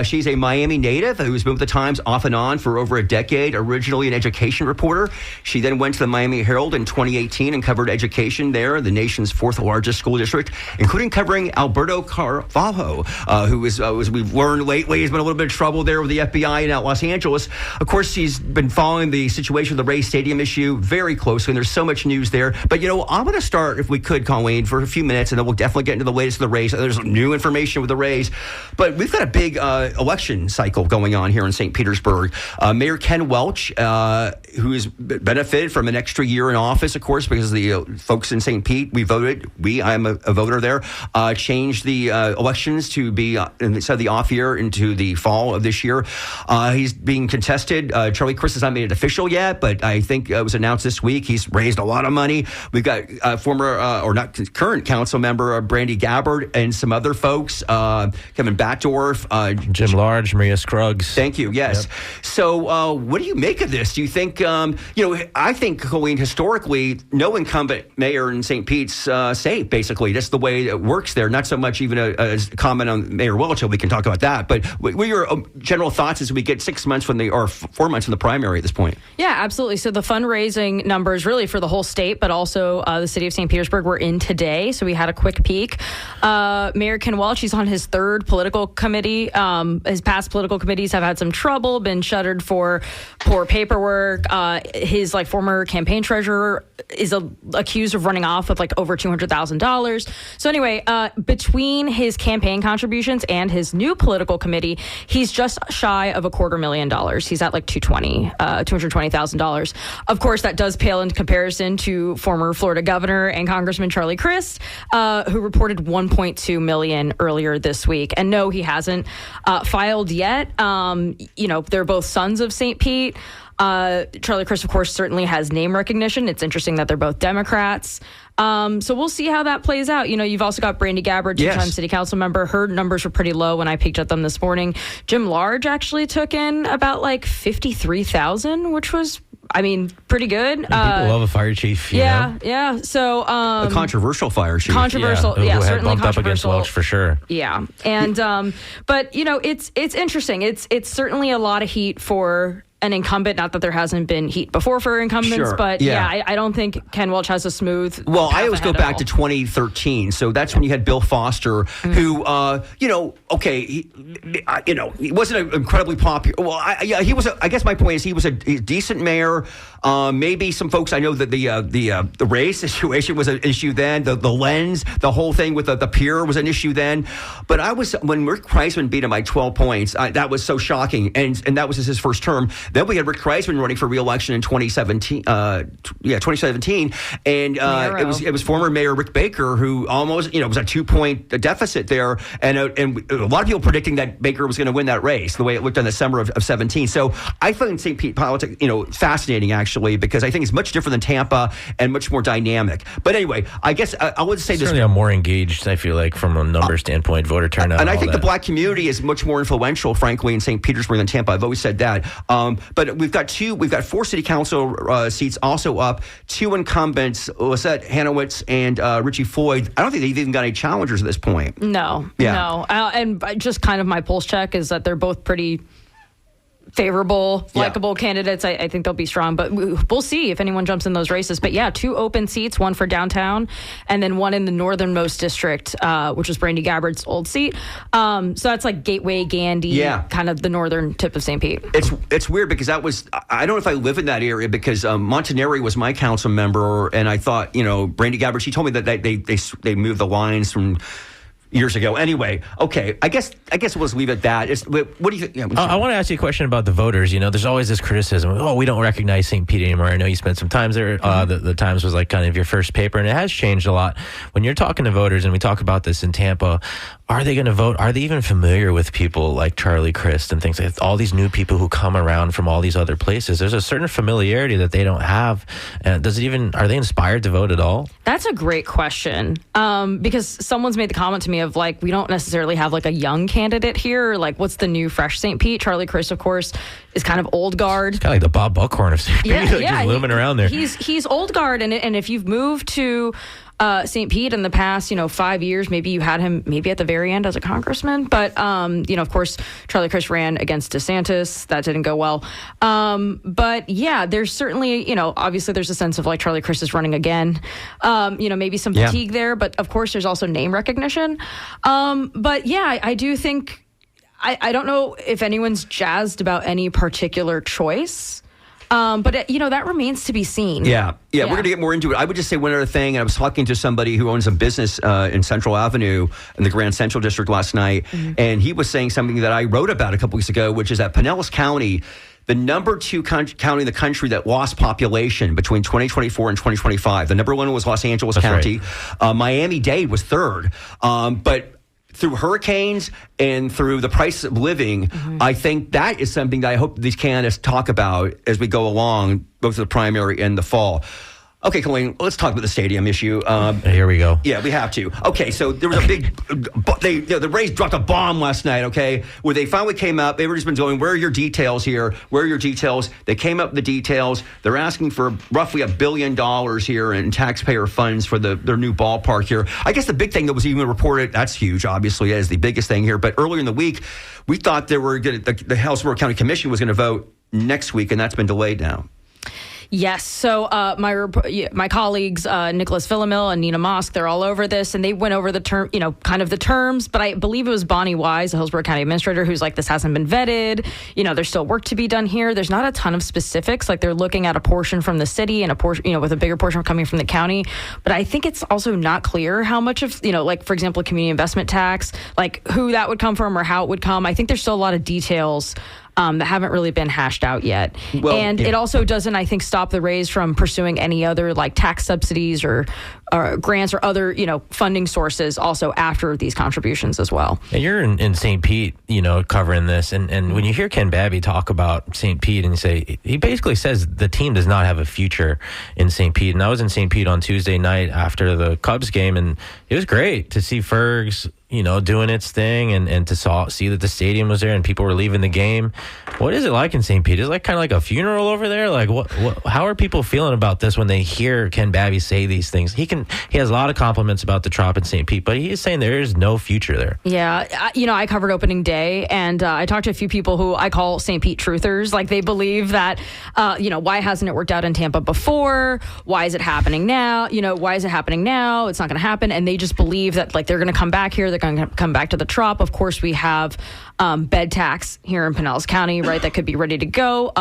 She's a Miami native who's been with the Times off and on for over a decade, originally an education reporter. She then went to the Miami Herald in 2018 and covered education there, the nation's fourth largest school district, including covering Alberto Carvalho, who is, as we've learned lately, has been a little bit of trouble there with the FBI in Los Angeles. Of course, she's been following the situation of the Rays Stadium issue very closely, and there's so much news there. But, I'm going to start, if we could, Colleen, for a few minutes, and then we'll definitely get into the latest of the Rays. There's new information with the Rays. But we've got a big election cycle going on here in St. Petersburg. Mayor Ken Welch, who's benefited from an extra year in office, of course, because the folks in St. Pete, I'm a voter there, changed the elections to be, instead of the off year, into the fall of this year. He's being contested. Charlie Crist has not made it official yet, but I think it was announced this week. He's raised a lot of money. We've got former or not current council member Brandy Gabbard and some other folks, Kevin Batdorf, Jim Large, Maria Scruggs. Thank you. Yes. Yep. So, what do you make of this? Do you think, I think, Colleen, historically, no incumbent mayor in St. Pete's safe, basically. That's the way it works there. Not so much even a comment on Mayor Welch. We can talk about that. But what are your general thoughts as we get 6 months or 4 months from the primary at this point? Yeah, absolutely. So the fundraising numbers really for the whole state, but also the city of St. Petersburg were in today. So we had a quick peek. Mayor Ken Welch, he's on his third political committee. His past political committees have had some trouble, been shuttered for poor paperwork. His former campaign treasurer is accused of running off with over $200,000. So anyway, between his campaign contributions and his new political committee, he's just shy of $250,000. He's at $220,000. Of course, that does pale in comparison to former Florida Governor and Congressman Charlie Crist, who reported $1.2 million earlier this week. And no, he hasn't filed yet. They're both sons of St. Pete. Charlie Crist, of course, certainly has name recognition. It's interesting that they're both Democrats. So we'll see how that plays out. You've also got Brandy Gabbard, two-time city council member. Her numbers were pretty low when I peeked at them this morning. Jim Large actually took in about $53,000, which was, pretty good. People love a fire chief. Yeah. So a controversial fire chief. Controversial. Who had certainly bumped up against Welch for sure. Yeah, and but it's interesting. It's certainly a lot of heat for an incumbent. Not that there hasn't been heat before for incumbents, but I don't think Ken Welch has a smooth. Well, I always go back to 2013. So that's when you had Bill Foster, who, he wasn't an incredibly popular. Well, he was. I guess my point is he was a decent mayor. Maybe some folks, I know that the race situation was an issue then. The lens, the whole thing with the pier was an issue then. But when Rick Kreisman beat him by 12 points, that was so shocking, and that was his first term. Then we had Rick Kreisman running for re-election in 2017. 2017, and it was former Mayor Rick Baker who almost was a 2-point deficit there, and a lot of people predicting that Baker was going to win that race the way it looked in the summer of 17. So I find St. Pete politics fascinating actually, because I think it's much different than Tampa and much more dynamic. But anyway, I guess I would say certainly this. I'm more engaged. I feel like from a number standpoint, voter turnout, and I think the black community is much more influential, frankly, in St. Petersburg than Tampa. I've always said that. But we've got 4 city council seats also up, 2 incumbents, Lisette Hanowitz and Richie Floyd. I don't think they've even got any challengers at this point. No. And just kind of my pulse check is that they're both pretty favorable, likable candidates. I think they'll be strong, but we'll see if anyone jumps in those races. But 2 open seats, one for downtown and then one in the northernmost district, which is Brandy Gabbard's old seat. So that's Gateway, Gandy, kind of the northern tip of St. Pete. It's weird because I don't know if I live in that area because Montanari was my council member, and I thought, Brandy Gabbard, she told me that they moved the lines from years ago. Anyway, okay. I guess we'll just leave it at that. What do you think? I want to ask you a question about the voters. There's always this criticism. We don't recognize St. Pete anymore. I know you spent some time there. The Times was kind of your first paper, and it has changed a lot. When you're talking to voters, and we talk about this in Tampa, are they going to vote? Are they even familiar with people like Charlie Crist and things like that? All these new people who come around from all these other places? There's a certain familiarity that they don't have. Are they inspired to vote at all? That's a great question. Because someone's made the comment to me of we don't necessarily have a young candidate here. What's the new fresh St. Pete? Charlie Crist, of course, is kind of old guard. It's kind of like the Bob Buckhorn of St. Pete, just looming around there. He's old guard, and if you've moved to St. Pete in the past, 5 years, maybe you had him maybe at the very end as a congressman. But, of course, Charlie Crist ran against DeSantis. That didn't go well. But, there's certainly, obviously there's a sense of Charlie Crist is running again. Maybe some fatigue there. But, of course, there's also name recognition. I do think, I don't know if anyone's jazzed about any particular choice. But that remains to be seen. Yeah. We're going to get more into it. I would just say one other thing. And I was talking to somebody who owns a business in Central Avenue in the Grand Central District last night. Mm-hmm. And he was saying something that I wrote about a couple weeks ago, which is that Pinellas County, the number 2 county in the country that lost population between 2024 and 2025. The number 1 was Los Angeles County. Right. Miami-Dade was 3rd. But through hurricanes and through the price of living, I think that is something that I hope these candidates talk about as we go along, both the primary and the fall. Okay, Colleen, let's talk about the stadium issue. Here we go. Yeah, we have to. Okay, so there was a big, the Rays dropped a bomb last night, okay, where they finally came up. They've just been going, where are your details here? Where are your details? They came up with the details. They're asking for roughly $1 billion here in taxpayer funds for their new ballpark here. I guess the big thing that was even reported, that's huge, obviously, as the biggest thing here. But earlier in the week, we thought the Hillsborough County Commission was going to vote next week, and that's been delayed now. Yes. So my colleagues, Nicholas Philomil and Nina Mosk, they're all over this, and they went over the term, kind of the terms. But I believe it was Bonnie Wise, the Hillsborough County Administrator, who's like, this hasn't been vetted. There's still work to be done here. There's not a ton of specifics. Like, they're looking at a portion from the city and a portion, with a bigger portion coming from the county. But I think it's also not clear how much of, like, for example, a community investment tax, like who that would come from or how it would come. I think there's still a lot of details that haven't really been hashed out yet. Well, and it also doesn't, I think, stop the Rays from pursuing any other like tax subsidies or grants or other, funding sources also after these contributions as well. And you're in St. Pete, covering this. And when you hear Ken Babby talk about St. Pete and he basically says the team does not have a future in St. Pete. And I was in St. Pete on Tuesday night after the Cubs game, and it was great to see Fergs, doing its thing and to see that the stadium was there and people were leaving the game. What is it like in St. Pete? Is it like kind of like a funeral over there? Like how are people feeling about this when they hear Ken Babby say these things? He has a lot of compliments about the Trop in St. Pete, but he is saying there is no future there. Yeah. I covered opening day, and I talked to a few people who I call St. Pete truthers. Like, they believe that, why hasn't it worked out in Tampa before? Why is it happening now? Why is it happening now? It's not going to happen. And they just believe that, like, they're going to come back here. They're going to come back to the Trop. Of course, we have bed tax here in Pinellas County, right, that could be ready to go.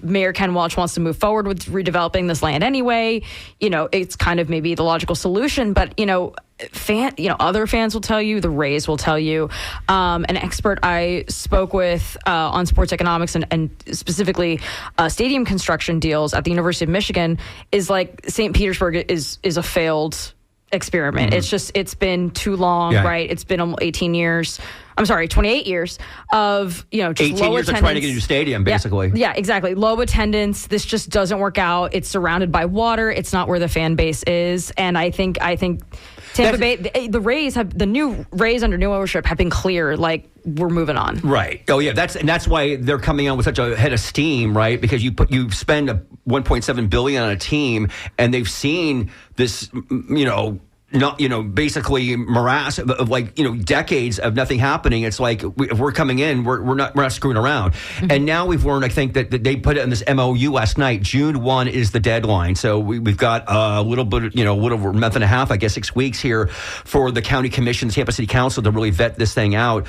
Mayor Ken Welch wants to move forward with redeveloping this land anyway. It's kind of maybe the logical solution, but, other fans will tell you, the Rays will tell you. An expert I spoke with on sports economics and specifically stadium construction deals at the University of Michigan is like St. Petersburg is a failed experiment. Mm-hmm. It's been too long, right? It's been almost 28 years of, just 18 low years attendance. of trying to get a new stadium, basically. Yeah, exactly. Low attendance. This just doesn't work out. It's surrounded by water. It's not where the fan base is. And I think Tampa Bay, the Rays the new Rays under new ownership have been clear, like, we're moving on. Right. Oh yeah. That's why they're coming on with such a head of steam, right? Because you spend $1.7 billion on a team, and they've seen this, basically morass of like, decades of nothing happening. It's like, if we're coming in, we're not screwing around. Mm-hmm. And now we've learned, I think, that they put it in this MOU last night. June 1 is the deadline. So we've got a little bit, a little over a month and a half, I guess 6 weeks here for the county commission, Tampa City Council to really vet this thing out.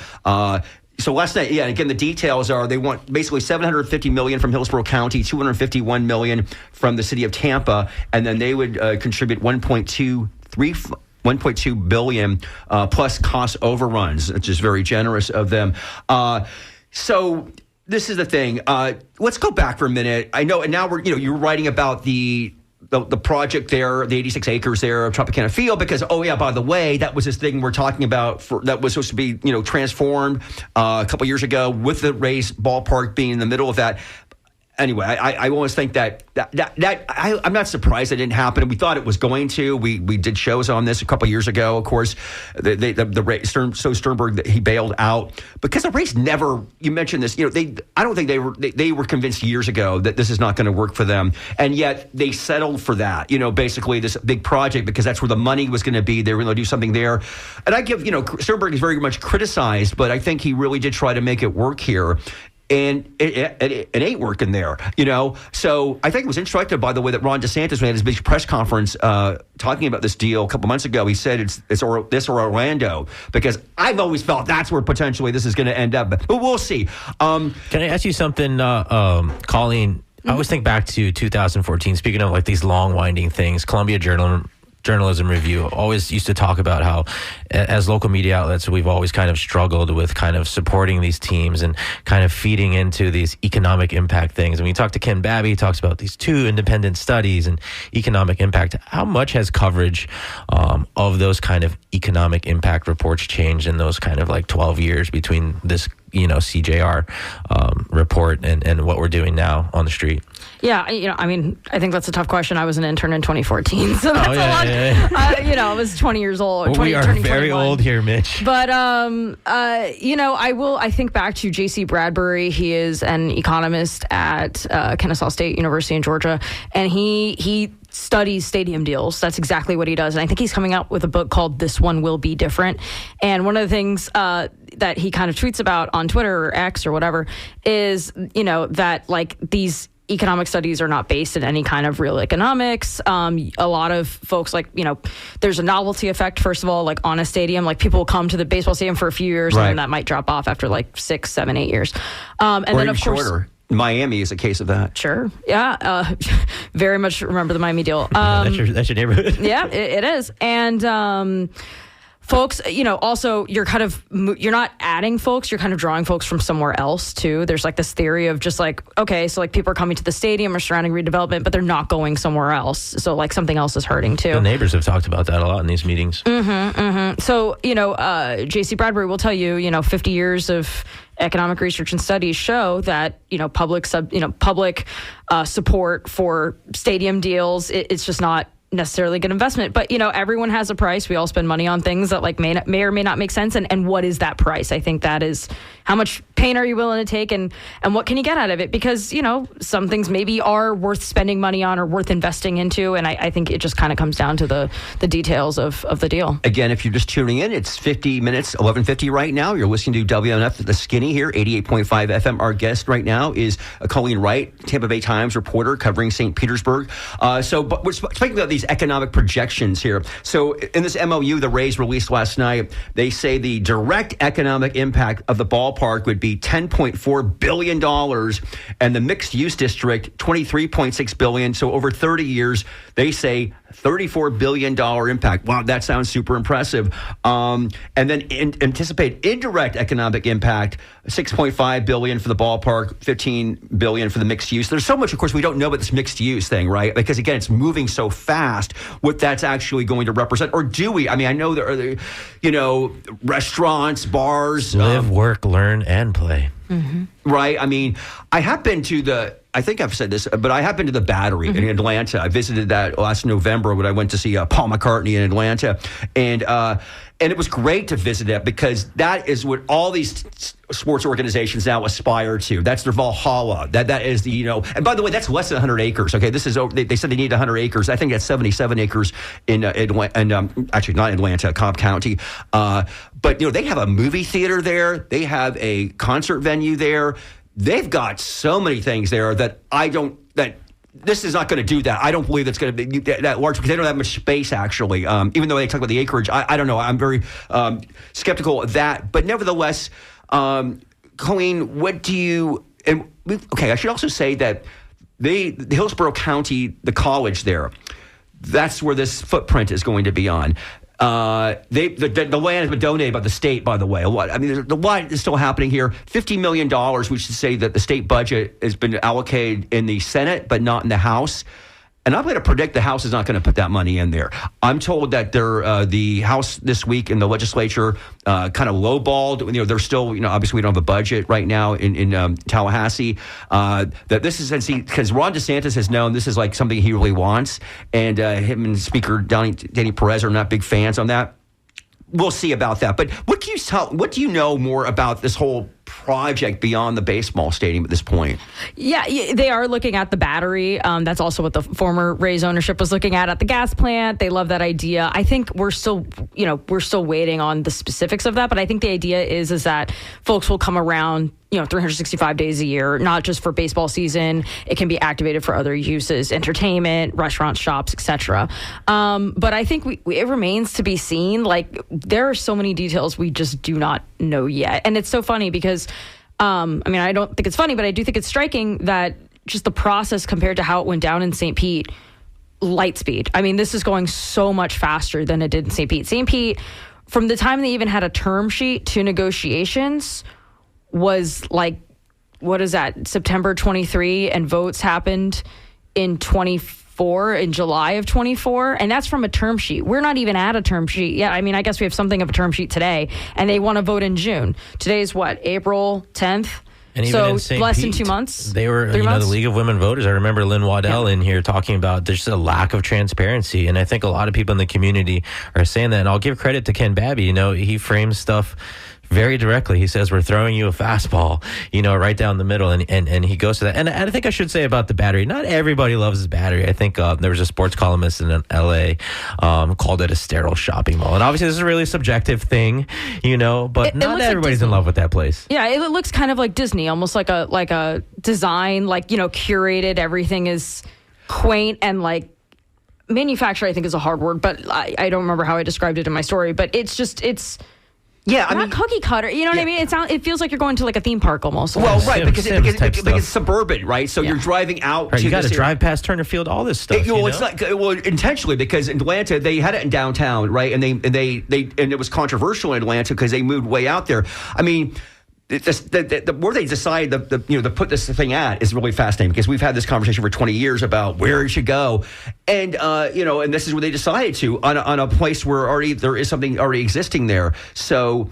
So last night, again, the details are they want basically $750 million from Hillsborough County, $251 million from the city of Tampa, and then they would contribute $1.2 billion plus cost overruns, which is very generous of them. So this is the thing. Let's go back for a minute. I know, and now you're writing about the project there, the 86 acres there of Tropicana Field, because, by the way, that was this thing we're talking about that was supposed to be, transformed a couple years ago, with the Rays ballpark being in the middle of that. Anyway, I always think that I'm not surprised that didn't happen. We thought it was going to. We did shows on this a couple years ago. Of course, the Rays, Sternberg, he bailed out because the Rays never. You mentioned this. I don't think they were convinced years ago that this is not going to work for them, and yet they settled for that. Basically this big project because that's where the money was going to be. They were going to do something there, and I give Sternberg is very much criticized, but I think he really did try to make it work here. And it ain't working there, So I think it was instructive, by the way, that Ron DeSantis, when he had his big press conference talking about this deal a couple months ago, he said it's this or Orlando, because I've always felt that's where potentially this is going to end up. But we'll see. Can I ask you something, Colleen? I always think back to 2014, speaking of like these long winding things, Columbia Journalism Review always used to talk about how, as local media outlets, we've always kind of struggled with kind of supporting these teams and kind of feeding into these economic impact things. And when you talk to Ken Babby, he talks about these 2 independent studies and economic impact. How much has coverage of those kind of economic impact reports changed in those kind of like 12 years between this CJR report and what we're doing now on the street? Yeah, I mean, I think that's a tough question. I was an intern in 2014, so that's a lot. I was 20 years old. We are very 21. old here, Mitch. But I think back to J.C. Bradbury. He is an economist at Kennesaw State University in Georgia, and he studies stadium deals. That's exactly what he does. And I think he's coming out with a book called This One Will Be Different. And one of the things that he kind of tweets about on Twitter or X or whatever is, that like these economic studies are not based in any kind of real economics. A lot of folks there's a novelty effect, first of all, like on a stadium, like people will come to the baseball stadium for a few years and then that might drop off after like 6, 7, 8 years. And or then of course, shorter. Miami is a case of that. Sure. Yeah. Very much remember the Miami deal. That's your neighborhood. Yeah, it is. And folks, also you're not adding folks, you're kind of drawing folks from somewhere else too. There's like this theory of just like, okay, so like people are coming to the stadium or surrounding redevelopment, but they're not going somewhere else. So like something else is hurting too. The neighbors have talked about that a lot in these meetings. So, J.C. Bradbury will tell you, 50 years of economic research and studies show that, public support for stadium deals, it's just not necessarily good investment. But, everyone has a price. We all spend money on things that like may or may not make sense. And what is that price? I think that is how much pain are you willing to take and what can you get out of it? Because, some things maybe are worth spending money on or worth investing into. And I think it just kind of comes down to the details of the deal. Again, if you're just tuning in, it's 50 minutes, 11:50 right now. You're listening to WMNF, The Skinny here, 88.5 FM. Our guest right now is Colleen Wright, Tampa Bay Times reporter covering St. Petersburg. But we're speaking about these economic projections here. So in this MOU the Rays released last night, they say the direct economic impact of the ballpark would be $10.4 billion and the mixed use district $23.6 billion. So over 30 years, they say $34 billion impact. Wow, that sounds super impressive. And then anticipate indirect economic impact, $6.5 billion for the ballpark, $15 billion for the mixed use. There's so much, of course, we don't know about this mixed use thing, right? Because again, it's moving so fast what that's actually going to represent. Or do we? I mean, I know there are, restaurants, bars. Live, work, learn, and play. Mm-hmm. Right? I mean, I have been to I think I've said this, but I have been to the Battery in Atlanta. I visited that last November when I went to see Paul McCartney in Atlanta. And it was great to visit it because that is what all these sports organizations now aspire to. That's their Valhalla. That is the, and by the way, that's less than 100 acres. Okay, this is, they said they need 100 acres. I think that's 77 acres in actually not Atlanta, Cobb County. But, they have a movie theater there. They have a concert venue there. They've got so many things there that this is not going to do that. I don't believe that's going to be that large because they don't have much space, actually. Even though they talk about the acreage, I don't know. I'm very skeptical of that. But nevertheless, Colleen, what do you – I should also say that the Hillsborough County, the college there, that's where this footprint is going to be on. The land has been donated by the state, by the way. A lot is still happening here. $50 million, we should say that the state budget has been allocated in the Senate, but not in the House. And I'm going to predict the House is not going to put that money in there. I'm told that the House this week in the legislature kind of lowballed. They're still, obviously we don't have a budget right now in Tallahassee. That this is because Ron DeSantis has known this is like something he really wants, and him and Speaker Danny Perez are not big fans on that. We'll see about that. But what do you know more about this whole project beyond the baseball stadium at this point? Yeah, they are looking at the Battery. That's also what the former Rays ownership was looking at the gas plant. They love that idea. I think we're still waiting on the specifics of that. But I think the idea is that folks will come around 365 days a year, not just for baseball season. It can be activated for other uses, entertainment, restaurants, shops, etc. But I think it remains to be seen. Like, there are so many details we just do not know yet. And it's so funny because, I don't think it's funny, but I do think it's striking that just the process compared to how it went down in St. Pete, light speed. I mean, this is going so much faster than it did in St. Pete. St. Pete, from the time they even had a term sheet to negotiations, was like, what is that, September 23, and votes happened in 24 in July of 24, and that's from a term sheet. We're not even at a term sheet yet. I mean, I guess we have something of a term sheet today, and they want to vote in June. Today's what, April 10th? And even so in St. less than Pete, 2 months. They were, the League of Women Voters. I remember Lynn Waddell in here talking about there's a lack of transparency. And I think a lot of people in the community are saying that. And I'll give credit to Ken Babby. He frames stuff very directly. He says, we're throwing you a fastball, right down the middle. And he goes to that. And I think I should say about the battery, not everybody loves the battery. I think there was a sports columnist in LA called it a sterile shopping mall. And obviously this is a really subjective thing, but not everybody's in love with that place. Yeah, it looks kind of like Disney, almost like a design, curated. Everything is quaint and manufactured, I think is a hard word, but I don't remember how I described it in my story, but it's not cookie cutter. You know what I mean? It feels like you're going to a theme park almost. Well, right, because it's suburban, right? So you're driving out. Right, you got to drive past Turner Field, all this stuff. It's not intentionally, because in Atlanta they had it in downtown, right? And it was controversial in Atlanta because they moved way out there. I mean, where they decide to put this thing at is really fascinating, because we've had this conversation for 20 years about where it should go, and and this is where they decided to on a place where there is something already existing there. So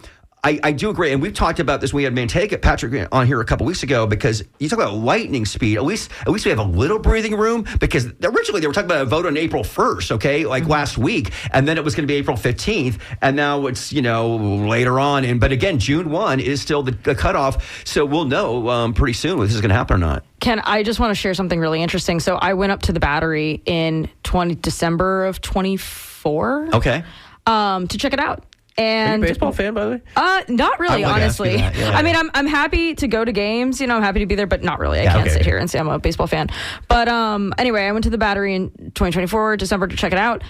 I do agree, and we've talked about this. We had Patrick on here a couple weeks ago, because you talk about lightning speed. At least we have a little breathing room, because originally they were talking about a vote on April 1st, okay, last week, and then it was going to be April 15th, and now it's later on. But again, June 1 is still the cutoff, so we'll know pretty soon if this is going to happen or not. Ken, I just want to share something really interesting. So I went up to the Battery in December of 24. Okay. To check it out. And are you a baseball fan, by the way? Not really, honestly. Yeah. I mean, I'm happy to go to games. I'm happy to be there, but not really. I can't sit here and say I'm a baseball fan. But anyway, I went to the Battery in 2024, December, to check it out.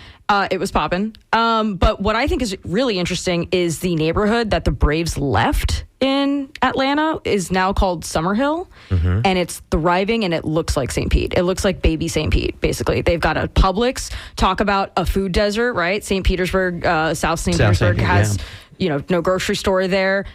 It was popping. But what I think is really interesting is the neighborhood that the Braves left in Atlanta is now called Summerhill, and it's thriving, and it looks like St. Pete. It looks like baby St. Pete, basically. They've got a Publix. Talk about a food desert, right? St. Petersburg, South St. Petersburg has, no grocery store there.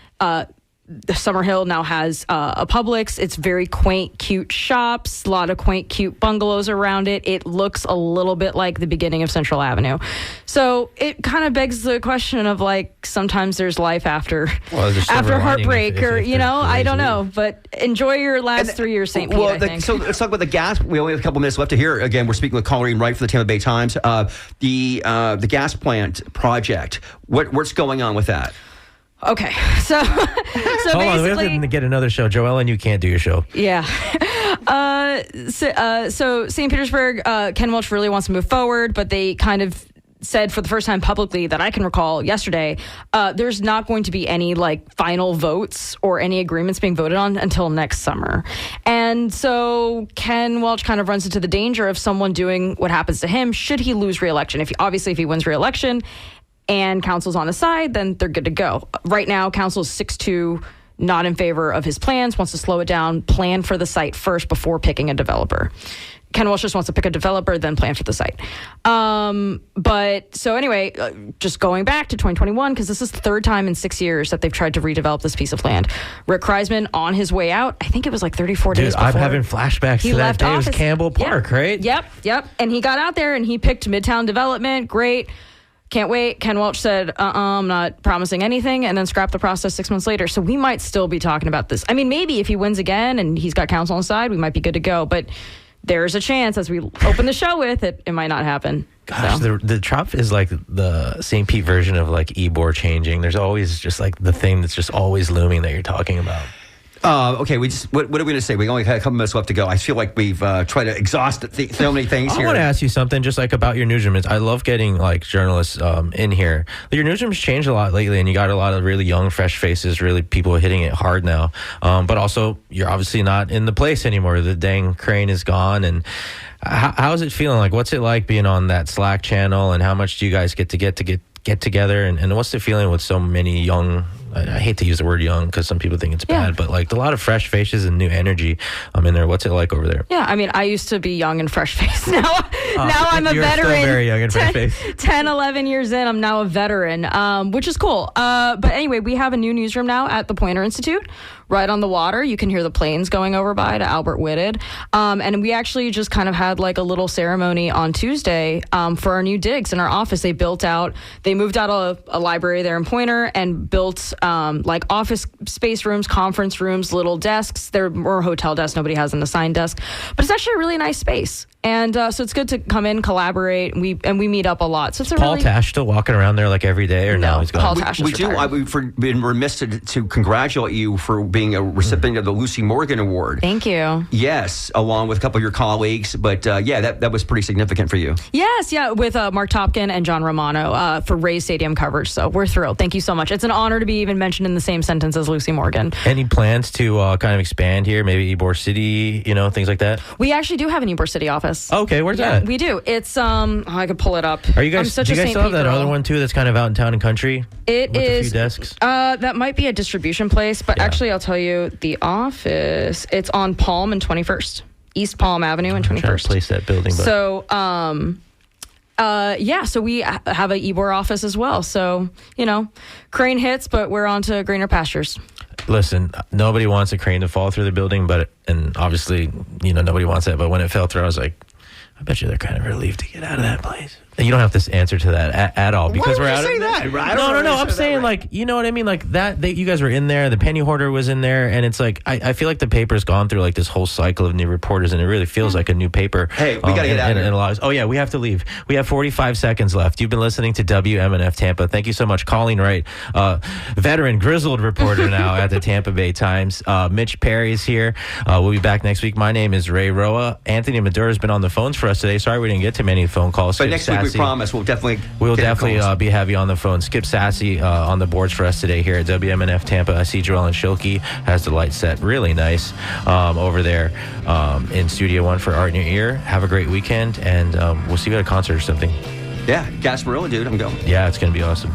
The Summerhill now has a Publix. It's very quaint, cute shops, a lot of quaint, cute bungalows around it. It looks a little bit like the beginning of Central Avenue. So it kind of begs the question of sometimes there's life after heartbreak, I don't know. But enjoy your last 3 years, St. Pete, I think. So let's talk about the gas. We only have a couple minutes left to hear. Again, we're speaking with Colleen Wright for the Tampa Bay Times. The gas plant project. What's going on with that? Okay, so hold on, we have to get another show. Joellen, you can't do your show. Yeah. So St. Petersburg, Ken Welch really wants to move forward, but they kind of said for the first time publicly that I can recall yesterday, there's not going to be any final votes or any agreements being voted on until next summer. And so Ken Welch kind of runs into the danger of someone doing what happens to him should he lose re-election. If he wins re-election and council's on his side, then they're good to go. Right now, council's 6-2, not in favor of his plans, wants to slow it down, plan for the site first before picking a developer. Ken Welch just wants to pick a developer, then plan for the site. But so anyway, just going back to 2021, because this is the third time in 6 years that they've tried to redevelop this piece of land. Rick Kreisman, on his way out, I think it was 34 days before. I'm having flashbacks to that day. It was Campbell Park, right? Yep. And he got out there and he picked Midtown Development. Great. Can't wait. Ken Welch said, I'm not promising anything, and then scrapped the process 6 months later. So we might still be talking about this. I mean, maybe if he wins again and he's got council on his side, we might be good to go. But there's a chance, as we open the show with, it might not happen. Gosh, so. the Trop is like the St. Pete version of Ybor changing. There's always just the thing that's just always looming that you're talking about. Okay, what are we going to say? We only have a couple minutes left to go. I feel like we've tried to exhaust so many things here. I want to ask you something just about your newsroom. I love getting journalists in here. Your newsroom's changed a lot lately, and you got a lot of really young, fresh faces, really people hitting it hard now. But also, you're obviously not in the place anymore. The dang crane is gone. And how is it feeling? What's it like being on that Slack channel, and how much do you guys get together? And what's the feeling with so many young, I hate to use the word young because some people think it's bad, but a lot of fresh faces and new energy in there. What's it like over there? Yeah, I mean, I used to be young and fresh faced. Now I'm a you're veteran. Still very young and fresh faced. 10, 11 years in, I'm now a veteran, which is cool. But anyway, we have a new newsroom now at the Poynter Institute. right on the water. You can hear the planes going over by to Albert Whitted. And we actually just kind of had like a little ceremony on Tuesday for our new digs in our office. They moved out a library there in Poynter and built like office space rooms, conference rooms, little desks. There were hotel desks. Nobody has an assigned desk, but it's actually a really nice space. And so it's good to come in, collaborate. We meet up a lot. So it's Paul Tash still walking around there like every day, or no? He's gone. Paul Tash is retired. We've been remiss to congratulate you for being a recipient of the Lucy Morgan Award. Thank you. Yes, along with a couple of your colleagues. But that was pretty significant for you. Yes, with Mark Topkin and John Romano for Rays Stadium coverage. So we're thrilled. Thank you so much. It's an honor to be even mentioned in the same sentence as Lucy Morgan. Any plans to kind of expand here? Maybe Ybor City, things like that? We actually do have an Ybor City office. Okay, where's that? We do. It's I could pull it up. Are you guys? Do you guys still have that other one too? That's kind of out in town and country. It with is a few desks. That might be a distribution place, but actually, I'll tell you, the office. It's on Palm and 21st, East Palm Avenue and 21st. I'm trying to place that building. But. So, so we have a Ybor office as well. So Crane hits, but we're on to greener pastures. Listen, nobody wants a crane to fall through the building, and obviously, nobody wants that. But when it fell through, I was like, I bet you they're kind of relieved to get out of that place. And you don't have to answer to that at all because Why would we're you out say of that? No. I'm saying like, you know what I mean? Like that, you guys were in there. The penny hoarder was in there, and it's like I feel like the paper's gone through like this whole cycle of new reporters, and it really feels like a new paper. Hey, we gotta get out of here. Oh yeah, we have to leave. We have 45 seconds left. You've been listening to WMNF Tampa. Thank you so much, Colleen Wright, veteran grizzled reporter now at the Tampa Bay Times. Mitch Perry's here. We'll be back next week. My name is Ray Roa. Anthony Madura's been on the phones for us today. Sorry we didn't get to many phone calls. But next week we promise we'll definitely be heavy on the phone. Skip Sassy on the boards for us today here at WMNF Tampa. I see Joellen Schilke has the light set really nice over there in Studio One for Art in Your Ear. Have a great weekend, and we'll see you at a concert or something. Yeah, Gasparilla, dude, I'm going. Yeah, it's going to be awesome.